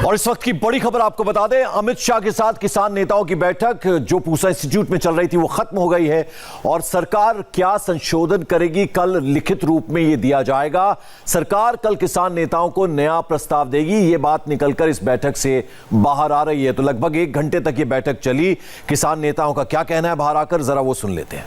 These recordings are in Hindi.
और इस वक्त की बड़ी खबर आपको बता दें, अमित शाह के साथ किसान नेताओं की बैठक जो पूसा इंस्टीट्यूट में चल रही थी वो खत्म हो गई है और सरकार क्या संशोधन करेगी कल लिखित रूप में ये दिया जाएगा। सरकार कल किसान नेताओं को नया प्रस्ताव देगी, ये बात निकलकर इस बैठक से बाहर आ रही है। तो लगभग 1 घंटे तक ये बैठक चली। किसान नेताओं का क्या कहना है बाहर आकर, जरा वो सुन लेते हैं।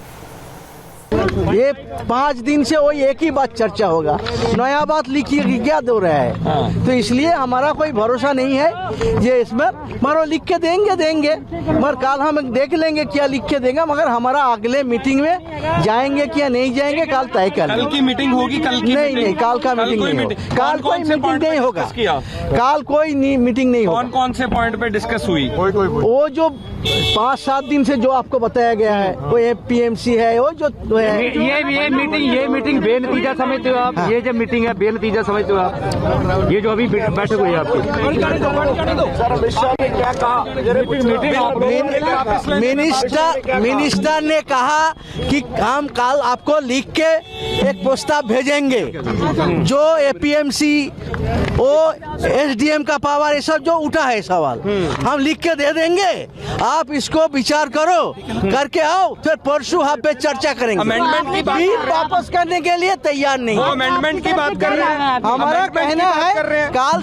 ये 5 दिन से वही एक ही बात चर्चा होगा, नया बात लिखिए क्या दो रहा है। तो इसलिए हमारा कोई भरोसा नहीं है ये इसमें मगर लिख के देंगे मगर कल हम देख लेंगे क्या लिख के देंगे। मगर हमारा अगले मीटिंग में जाएंगे क्या नहीं जाएंगे कल तय कर। कल की मीटिंग होगी? कल की नहीं, कल का मीटिंग नहीं होगा। कल कोई मीटिंग नहीं होगा। कल कोई मीटिंग नहीं होगा। कौन से पॉइंट पे डिस्कस हुई? वो जो 5-7 दिन से जो आपको बताया गया है वो PMC है, वो जो ये मीटिंग बेनतीजा समझते हो आप? ये जो मीटिंग है बेनतीजा समझते हो आप? ये जो अभी बैठक हुई है आपकी, मिनिस्टर ने कहा कि हम कल आपको लिख के एक प्रस्ताव भेजेंगे जो APMC वो SDM का पावर, ये सब जो उठा है सवाल हम लिख के दे देंगे। आप इसको विचार करो, करके आओ, फिर परसों हम पे चर्चा करेंगे। अमेंडमेंट की बिल वापस करने के लिए तैयार नहीं है। अमेंडमेंट की बात कर रहे हैं। हमारा कहना है कल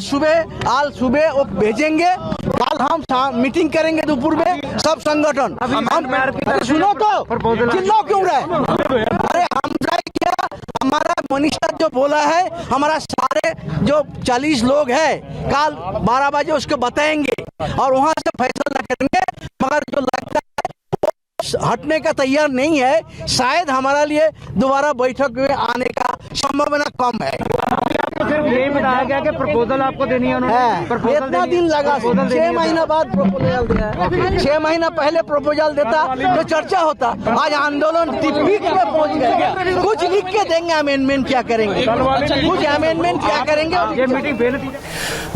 सुबह वो भेजेंगे। कल हम मीटिंग करेंगे दोपहर में सब संगठन। हम सुनो तो चिल्लाओ क्यों रहे? अरे हम क्या, हमारा मिनिस्टर जो बोला है, हमारा सारे जो 40 लोग हैं कल 12 बजे उसको बताएंगे और वहाँ से फैसला करेंगे। मगर जो लगता है हटने का तैयार नहीं है, शायद हमारा लिए दोबारा बैठक में आने का संभावना कम है। सिर्फ यही बताया गया कि प्रपोजल आपको देनी है उन्होंने। इतना दिन लगा, 6 महीना बाद प्रपोजल दिया। 6 महीना पहले प्रपोजल देता तो चर्चा होता। आज आंदोलन पीक पे पहुंच गए। कुछ लिख के देंगे, अमेंडमेंट क्या करेंगे, कुछ अमेंडमेंट क्या करेंगे। ये मीटिंग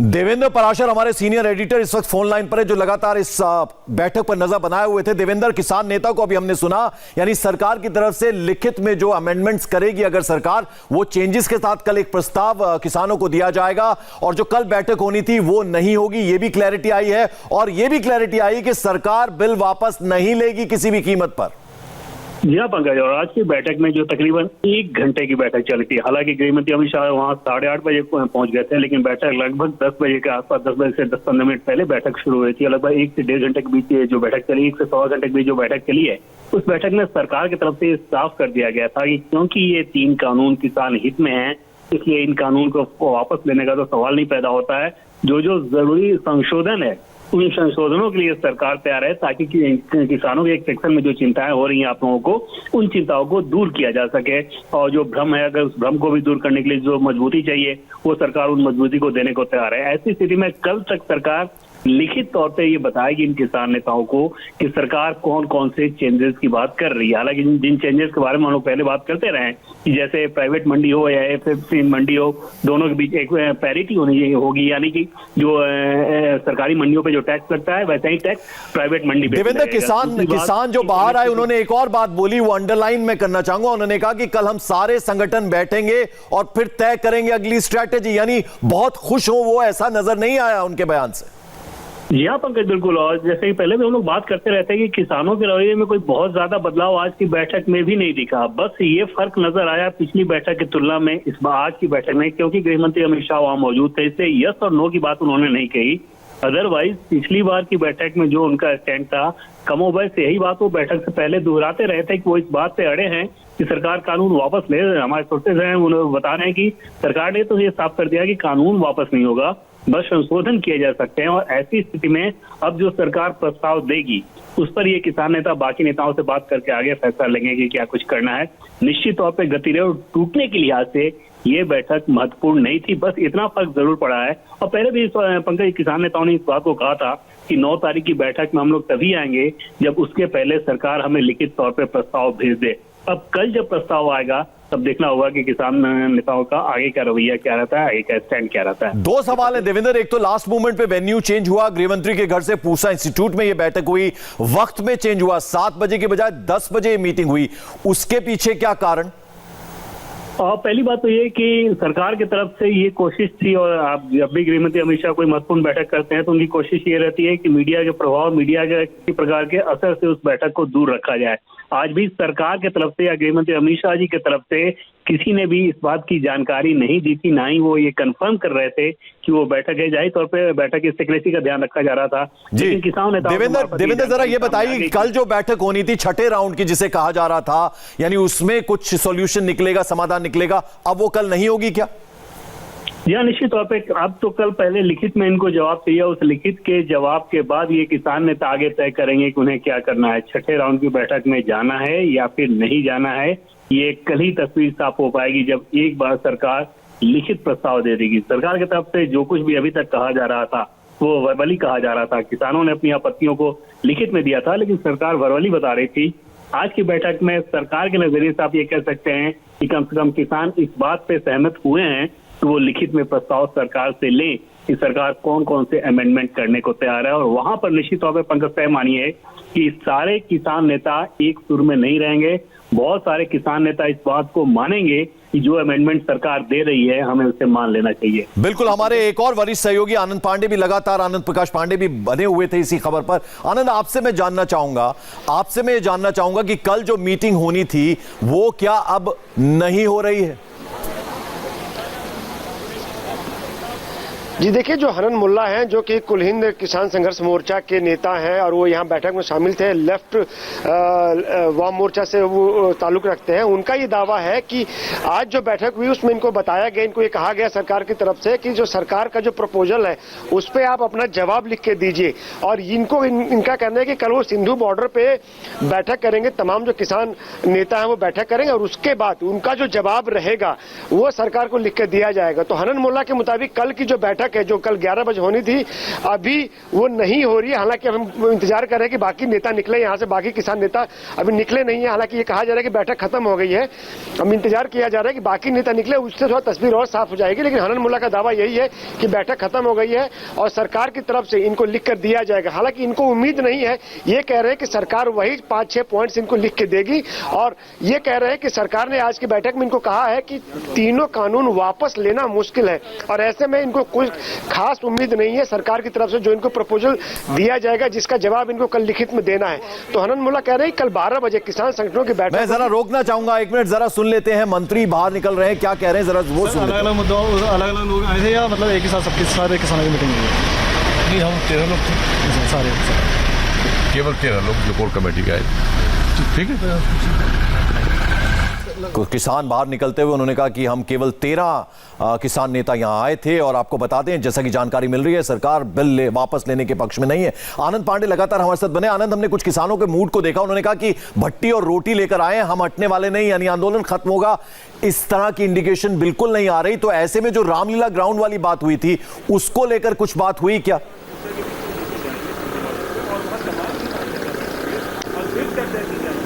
देवेंद्र पराशर हमारे सीनियर एडिटर इस वक्त फोन लाइन पर है, जो लगातार इस बैठक पर नजर बनाए हुए थे। देवेंद्र, किसान नेता को अभी हमने सुना, यानी सरकार की तरफ से लिखित में जो अमेंडमेंट्स करेगी अगर सरकार, वो चेंजेस के साथ कल एक प्रस्ताव किसानों को दिया जाएगा और जो कल बैठक होनी थी वो नहीं होगी, ये भी क्लैरिटी आई है। और ये भी क्लैरिटी आई कि सरकार बिल वापस नहीं लेगी किसी भी कीमत पर। जी हाँ पंकज, और आज की बैठक में जो तकरीबन 1 घंटे की बैठक चली थी, हालांकि गृहमंत्री अमित शाह वहाँ 8:30 बजे पहुंच गए थे, लेकिन बैठक लगभग 10 बजे के आसपास, 10 बजे से 10-15 मिनट पहले बैठक शुरू हुई थी। लगभग 1 से 1.5 घंटे के बीच जो बैठक चली, 1 से 1.25 घंटे के बीच जो बैठक चली है, उस बैठक में सरकार की तरफ से साफ कर दिया गया था कि क्योंकि ये 3 कानून किसान हित में है, इसलिए इन कानून को वापस लेने का तो सवाल नहीं पैदा होता है। जो जरूरी संशोधन है उन संशोधनों के लिए सरकार तैयार है, ताकि किसानों के एक सेक्शन में जो चिंताएं हो रही हैं आप लोगों को, उन चिंताओं को दूर किया जा सके। और जो भ्रम है, अगर उस भ्रम को भी दूर करने के लिए जो मजबूती चाहिए, वो सरकार उन मजबूती को देने को तैयार है। ऐसी स्थिति में कल तक सरकार लिखित तौर पे ये बताएगी इन किसान नेताओं को कि सरकार कौन कौन से चेंजेस की बात कर रही है। हालांकि जिन चेंजेस के बारे में हम लोग पहले बात करते रहे कि जैसे प्राइवेट मंडी हो या FFC मंडी हो, दोनों के बीच एक पैरिटी होगी, यानी कि जो सरकारी मंडियों पे जो टैक्स लगता है वैसा ही टैक्स प्राइवेट मंडी पे। देवेंद्र, किसान जो बाहर आए उन्होंने एक और बात बोली, वो अंडरलाइन में करना चाहूंगा। उन्होंने कहा कि कल हम सारे संगठन बैठेंगे और फिर तय करेंगे अगली स्ट्रैटेजी, यानी बहुत खुश हो वो, ऐसा नजर नहीं आया उनके बयान से। जी हाँ पंकज, बिल्कुल। और जैसे कि पहले भी हम लोग बात करते रहते हैं कि किसानों के रवैये में कोई बहुत ज्यादा बदलाव आज की बैठक में भी नहीं दिखा। बस ये फर्क नजर आया पिछली बैठक की तुलना में इस बार आज की बैठक में, क्योंकि गृहमंत्री अमित शाह वहां मौजूद थे, इसलिए यस और नो की बात उन्होंने नहीं कही। अदरवाइज पिछली बार की बैठक में जो उनका स्टैंड था, कमोबेश यही बात वो बैठक से पहले दोहराते रहे थे कि वो इस बात पे अड़े हैं कि सरकार कानून वापस ले। हमारे सोर्सेज हैं, उन्होंने बता रहे हैं कि सरकार ने तो ये साफ कर दिया कि कानून वापस नहीं होगा, बस संशोधन किए जा सकते हैं। और ऐसी स्थिति में अब जो सरकार प्रस्ताव देगी उस पर ये किसान नेता बाकी नेताओं से बात करके आगे फैसला लेंगे कि क्या कुछ करना है। निश्चित तौर पे गतिरोध टूटने के लिहाज से ये बैठक महत्वपूर्ण नहीं थी, बस इतना फर्क जरूर पड़ा है। और पहले भी पंकज, किसान नेताओं ने इस बात को कहा था कि 9 तारीख की बैठक में हम लोग तभी आएंगे जब उसके पहले सरकार हमें लिखित तौर पे प्रस्ताव भेज दे। अब कल जब प्रस्ताव आएगा तब देखना होगा कि किसान नेताओं का आगे का रवैया क्या रहता है, आगे का स्टैंड क्या रहता है। 2 सवाल है देवेंद्र, एक तो लास्ट मोमेंट पे वेन्यू चेंज हुआ, गृहमंत्री के घर से पूसा इंस्टीट्यूट में यह बैठक हुई, वक्त में चेंज हुआ, 7 बजे के बजाय 10 बजे मीटिंग हुई, उसके पीछे क्या कारण? और पहली बात तो ये कि सरकार की तरफ से ये कोशिश थी, और आप जब भी गृहमंत्री अमित शाह कोई महत्वपूर्ण बैठक करते हैं तो उनकी कोशिश ये रहती है कि मीडिया के प्रभाव, मीडिया के किसी प्रकार के असर से उस बैठक को दूर रखा जाए। आज भी सरकार की तरफ से या गृहमंत्री अमित शाह जी की तरफ से किसी ने भी इस बात की जानकारी नहीं दी थी, ना ही वो ये कंफर्म कर रहे थे कि वो बैठक है। जाहिर तौर पे बैठक की सिक्रेसी का ध्यान रखा जा रहा था। जी लेकिन किसान नेताओं देवेंद्र जरा ये बताइए, कल जो बैठक होनी थी छठे राउंड की जिसे कहा जा रहा था, यानी उसमें कुछ सॉल्यूशन निकलेगा, समाधान निकलेगा, अब वो कल नहीं होगी क्या? जी हाँ, निश्चित तौर पे अब तो कल पहले लिखित में इनको जवाब चाहिए, उस लिखित के जवाब के बाद ये किसान नेता आगे तय करेंगे कि उन्हें क्या करना है, छठे राउंड की बैठक में जाना है या फिर नहीं जाना है। ये कल ही तस्वीर साफ हो पाएगी जब एक बार सरकार लिखित प्रस्ताव दे देगी। सरकार की तरफ से जो कुछ भी अभी तक कहा जा रहा था वो वर्बली कहा जा रहा था। किसानों ने अपनी आपत्तियों को लिखित में दिया था, लेकिन सरकार वर्बली बता रही थी। आज की बैठक में सरकार के नजरिए से आप ये कह सकते हैं कि कम से कम किसान इस बात पे सहमत हुए हैं कि वो लिखित में प्रस्ताव सरकार से लें कि सरकार कौन कौन से अमेंडमेंट करने को तैयार है। और वहां पर निश्चित तौर पर पंकज तय मानिए कि सारे किसान नेता एक सुर में नहीं रहेंगे। बहुत सारे किसान नेता इस बात को मानेंगे कि जो अमेंडमेंट सरकार दे रही है हमें उसे मान लेना चाहिए। बिल्कुल, हमारे एक और वरिष्ठ सहयोगी आनंद पांडे भी लगातार, आनंद प्रकाश पांडे भी बने हुए थे इसी खबर पर। आनंद, आपसे मैं जानना चाहूंगा कि कल जो मीटिंग होनी थी वो क्या अब नहीं हो रही है? जी देखिए, जो हनन मुल्ला हैं जो कि कुल हिंद किसान संघर्ष मोर्चा के नेता हैं और वो यहाँ बैठक में शामिल थे, लेफ्ट वाम मोर्चा से वो ताल्लुक रखते हैं, उनका ये दावा है कि आज जो बैठक हुई उसमें इनको बताया गया, इनको ये कहा गया सरकार की तरफ से कि जो सरकार का जो प्रपोजल है उस पर आप अपना जवाब लिख के दीजिए। और इनका कहना है कि कल वो सिंधु बॉर्डर पे बैठक करेंगे, तमाम जो किसान नेता हैं वो बैठक करेंगे और उसके बाद उनका जो जवाब रहेगा वो सरकार को लिख के दिया जाएगा। तो हनन मुल्ला के मुताबिक कल की जो बैठक है जो कल 11 बजे होनी थी अभी वो नहीं हो रही है। हालांकि हम इंतजार कर रहे हैं कि बाकी नेता निकले यहाँ से, बाकी किसान नेता अभी निकले नहीं है। हालांकि ये कहा जा रहा है कि बैठक खत्म हो गई है, हम इंतजार किया जा रहा है कि बाकी नेता निकले, उससे थोड़ा तस्वीर और साफ हो जाएगी। लेकिन हनन मुल्ला का दावा यही है कि बैठक खत्म हो गई है और सरकार की तरफ से इनको लिख कर दिया जाएगा। हालांकि इनको उम्मीद नहीं है, ये कह रहे हैं कि सरकार वही 5-6 पॉइंट्स इनको लिख के देगी। और ये कह रहे हैं कि सरकार ने आज की बैठक में इनको कहा है कि तीनों कानून वापस लेना मुश्किल है और ऐसे में इनको कुछ खास उम्मीद नहीं है सरकार की तरफ से जो इनको प्रपोजल दिया जाएगा जिसका जवाब इनको कल लिखित में देना है। तो हनन मुल्ला कह रहे हैं कल 12 बजे किसान संगठनों की बैठक। मैं जरा रोकना चाहूंगा, एक मिनट जरा सुन लेते हैं, मंत्री बाहर निकल रहे हैं, क्या कह रहे हैं जरा वो सुन लेते हैं। अलग-अलग मुद्दों, अलग-अलग लोग आए थे या मतलब एक ही साथ सबके सारे किसानों की मीटिंग हुई? नहीं, हम 13 लोग थे, सारे केवल 13 लोग जो कोर कमेटी के आए। ठीक है, किसान बाहर निकलते हुए उन्होंने कहा कि हम केवल 13 किसान नेता यहां आए थे और आपको बता दें जैसा कि जानकारी मिल रही है सरकार बिल वापस लेने के पक्ष में नहीं है। आनंद पांडे लगातार हमारे साथ बने। आनंद, हमने कुछ किसानों के मूड को देखा, उन्होंने कहा कि भट्टी और रोटी लेकर आए, हम हटने वाले नहीं, यानी आंदोलन खत्म होगा, इस तरह की इंडिकेशन बिल्कुल नहीं आ रही। तो ऐसे में जो रामलीला ग्राउंड वाली बात हुई थी उसको लेकर कुछ बात हुई क्या?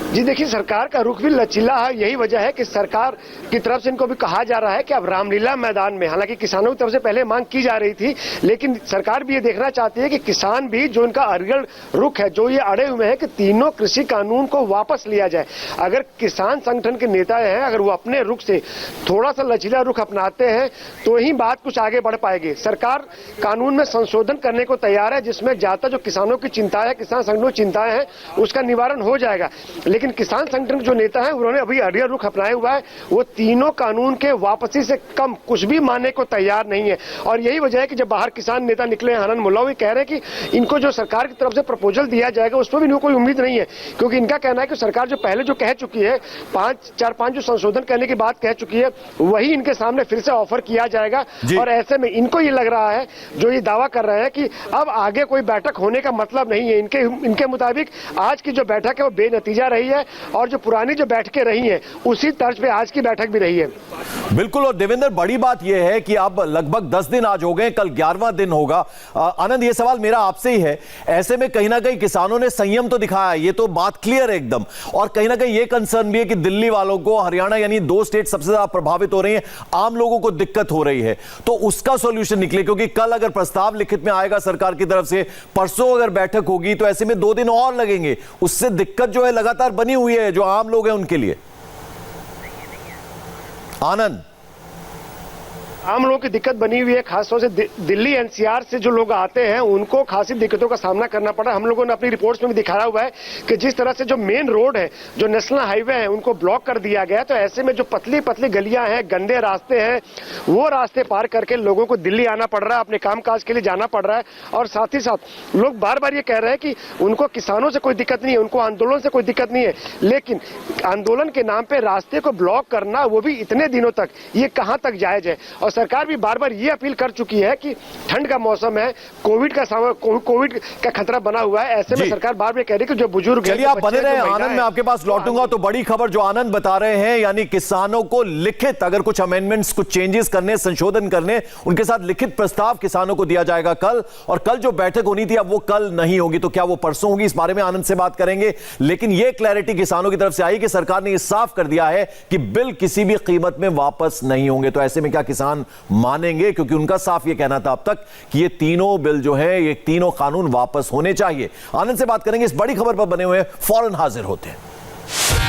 जी देखिए, सरकार का रुख भी लचीला है। यही वजह है कि सरकार की तरफ से इनको भी कहा जा रहा है कि अब रामलीला मैदान में, हालांकि किसानों की तरफ से पहले मांग की जा रही थी, लेकिन सरकार भी ये देखना चाहती है कि किसान भी जो इनका अड़ियल रुख है, जो ये अड़े हुए हैं कि तीनों कृषि कानून को वापस लिया जाए। अगर किसान संगठन के नेता हैं, अगर वो अपने रुख से थोड़ा सा लचीला रुख अपनाते हैं तो ही बात कुछ आगे बढ़ पाएगी। सरकार कानून में संशोधन करने को तैयार है जिसमें ज्यादा जो किसानों की चिंताएं, किसान संगठनों की चिंताएं हैं उसका निवारण हो जाएगा। लेकिन किसान संगठन जो नेता है उन्होंने अभी अड़ियल रुख अपनाया हुआ है, वो तीनों कानून के वापसी से कम कुछ भी मानने को तैयार नहीं है। और यही वजह है कि जब बाहर किसान नेता निकले, हनन मुल्ला भी कह रहे हैं कि इनको जो सरकार की तरफ से प्रपोजल दिया जाएगा उस पर भी इनको कोई उम्मीद नहीं है, क्योंकि इनका कहना है कि सरकार जो पहले जो कह चुकी है 5 जो संशोधन करने की बात कह चुकी है वही इनके सामने फिर से ऑफर किया जाएगा। और ऐसे में इनको ये लग रहा है, जो ये दावा कर रहे हैं कि अब आगे कोई बैठक होने का मतलब नहीं है। इनके मुताबिक आज की जो बैठक है वो बेनतीजा रही है और जो पुरानी जो बैठकें रही हैं उसी तर्ज पे आज की बैठक भी रही है। बिल्कुल। और देवेंद्र, बड़ी बात यह है कि अब लगभग 10 दिन आज हो गए, कल 11वां दिन होगा। आनंद, ये सवाल मेरा आपसे ही है, ऐसे में कहीं ना कहीं किसानों ने संयम तो दिखाया, ये तो बात क्लियर है एकदम, और कहीं ना कहीं ये कंसर्न भी है कि दिल्ली वालों को, हरियाणा यानी 2 स्टेट सबसे ज्यादा प्रभावित हो रही हैं, आम लोगों को दिक्कत हो रही है, तो उसका सॉल्यूशन निकले। क्योंकि कल अगर प्रस्ताव लिखित में आएगा सरकार की तरफ से, परसों अगर बैठक होगी तो ऐसे में 2 दिन और लगेंगे, उससे दिक्कत जो है लगातार बनी हुई है जो आम लोग हैं उनके लिए। आनंद, आम लोगों की दिक्कत बनी हुई है, खासतौर से दिल्ली एनसीआर से जो लोग आते हैं उनको खासी दिक्कतों का सामना करना पड़ा। हम लोगों ने अपनी रिपोर्ट्स में भी दिखाया हुआ है कि जिस तरह से जो मेन रोड है, जो नेशनल हाईवे है, उनको ब्लॉक कर दिया गया। तो ऐसे में जो पतली पतली गलियां हैं, गंदे रास्ते हैं, वो रास्ते पार करके लोगों को दिल्ली आना पड़ रहा है, अपने कामकाज के लिए जाना पड़ रहा है। और साथ ही साथ लोग बार बार ये कह रहे हैं कि उनको किसानों से कोई दिक्कत नहीं है, उनको आंदोलन से कोई दिक्कत नहीं है, लेकिन आंदोलन के नाम पे रास्ते को ब्लॉक करना, वो भी इतने दिनों तक, ये कहां तक जायज है। और सरकार भी बार बार ये अपील कर चुकी है कि ठंड का मौसम है, कोविड का खतरा बना हुआ है, ऐसे में सरकार बार बार कह रही है कि जो बुजुर्ग, चलिए आप बने रहे। आनंद, मैं आपके पास लौटूंगा। तो बड़ी खबर जो आनंद बता रहे हैं, यानी किसानों को लिखित, अगर कुछ अमेंडमेंट्स, कुछ चेंजेस करने, संशोधन करने, उनके साथ लिखित प्रस्ताव किसानों को दिया जाएगा कल। और कल जो बैठक होनी थी, अब वो कल नहीं होगी, तो क्या वो परसों होगी? इस बारे में आनंद से बात करेंगे। लेकिन यह क्लैरिटी किसानों की तरफ से आई कि सरकार ने यह साफ कर दिया है कि बिल किसी भी कीमत में वापस नहीं होंगे। तो ऐसे में क्या किसान मानेंगे? क्योंकि उनका साफ यह कहना था अब तक कि ये तीनों बिल जो है, ये तीनों कानून वापस होने चाहिए। आनंद से बात करेंगे। इस बड़ी खबर पर बने हुए फौरन हाजिर होते हैं।